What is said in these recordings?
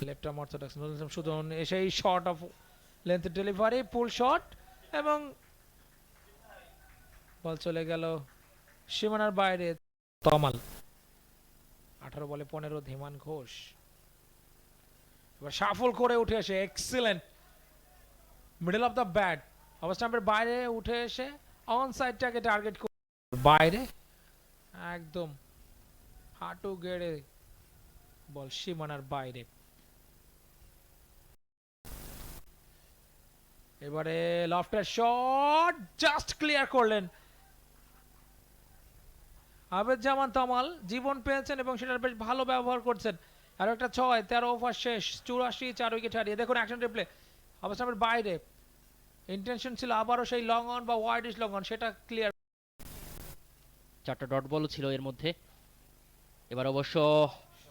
Left arm orthodox শুধু সেই shot of length delivery pool shot এবং বল চলে গেল সীমানার বাইরে। তমাল 18 বলে 15 ধীমান ঘোষ এবার সাফল করে উঠে এসে excellent middle of the bat অবস্থানের বাইরে উঠে এসে অন সাইডটাকে টার্গেট করে বাইরে একদম হাঁটু গেড়ে বল সীমানার বাইরে। এবারে লফটের শট জাস্ট ক্লিয়ার করলেন আবেদ জামান তমাল। জীবন পেয়েছেন এবং সেটার বেশ ভালো ব্যবহার করছেন। আর একটা 6 13 ওভার শেষ 84 4 উইকেট হারিয়ে। দেখুন অ্যাকশন রিপ্লে অবস্থানের বাইরে ইন্টেনশন ছিল আবারও সেই লং অন বা ওয়াইডিশ লং অন, সেটা ক্লিয়ার। 4টা ডট বল ছিল এর মধ্যে। এবার অবশ্য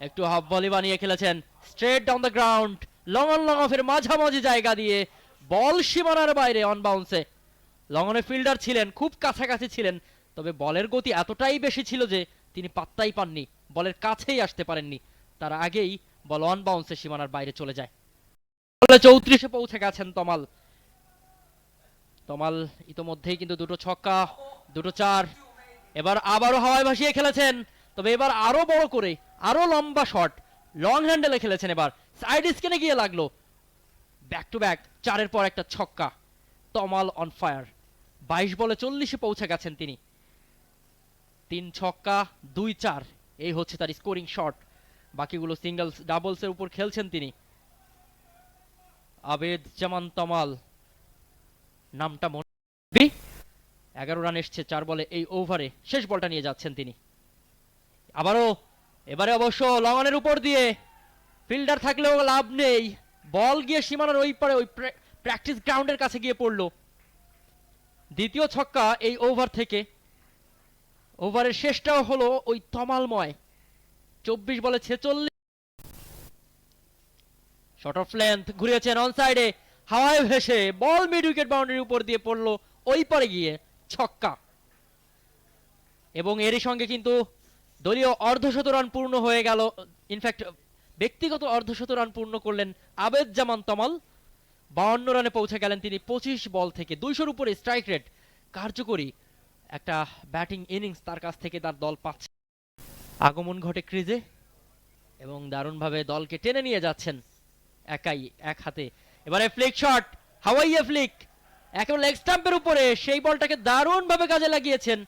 একটু হাফ বলই বানিয়ে খেলেছেন, straight down the ground, long on long অফের মাঝামাঝি জায়গা দিয়ে বল সীমানার বাইরে অন বাউন্সে। লং অনে ফিল্ডার ছিলেন, খুব কাছাকাছি ছিলেন, তবে বলের গতি এতটাই বেশি ছিল যে তিনি পাত্তাই পাননি, বলের কাছেই আসতে পারেননি। তার আগেই বল অন বাউন্সে সীমানার বাইরে চলে যায়। বলে 34-এ পৌঁছে গেছেন তমাল। তমাল ইতোমধ্যেই কিন্তু দুটো ছক্কা, দুটো চার, এবার আবারও হাওয়ায় ভাসিয়ে খেলেছেন, তবে এবার আরো বড় করে, আরো লম্বা শট, লং হ্যান্ডেলে খেলেছেন। এবার সাইড স্কেনে গিয়ে লাগলো, ব্যাক টু ব্যাক চারের পর একটা ছক্কা। তমাল অন ফায়ার, 22 বলে 40-এ পৌঁছে গেছেন তিনি। 3 ছক্কা 2 4, এই হচ্ছে তার স্কোরিং শট। বাকিগুলো সিঙ্গলস ডাবলস এর উপর খেলছেন তিনি। আবেদ জামান তমাল নামটা মনে 11 রান এসছে 4 বলে এই ওভারে, শেষ বলটা নিয়ে যাচ্ছেন তিনি আবারও। এবারে অবশ্য লঙ্গনের উপর দিয়ে ফিল্ডার থাকলেও লাভ নেই, বল গিয়ে সীমানার ওই পারে ওই প্র্যাকটিস গ্রাউন্ডের কাছে গিয়ে পড়লো। দ্বিতীয় ছক্কা এই ওভার থেকে, ওভারের শেষটাও হলো ওই তমালময়। 24 বলে 46, শর্ট অফ লেন্থ ঘুরিয়েছেন অন সাইডে, হাওয়ায় ভেসে বল মিড উইকেট বাউন্ডারির উপর দিয়ে পড়লো, ওই পারে গিয়ে ছক্কা। এবং এরই সঙ্গে কিন্তু দলীয় অর্ধশত রান পূর্ণ হয়ে গেল। ইনফ্যাক্ট ব্যক্তিগত অর্ধশত রান পূর্ণ করলেন আবেদ জামান তমাল। 52 রানে পৌঁছে গেলেন তিনি 25 বল থেকে। 200-র উপরে স্ট্রাইক রেট, কার্যকরী একটা ব্যাটিং ইনিংস তার কাছ থেকে তার দল পাচ্ছে। আগমন ঘটে ক্রিজে এবং দারুণভাবে দলকে টেনে নিয়ে যাচ্ছেন একাই এক হাতে। এবারে ফ্লিক শট, হাওয়াইয়া ফ্লিক, একেবারে লেগ স্টাম্পের উপরে সেই বলটাকে দারুণভাবে কাজে লাগিয়েছেন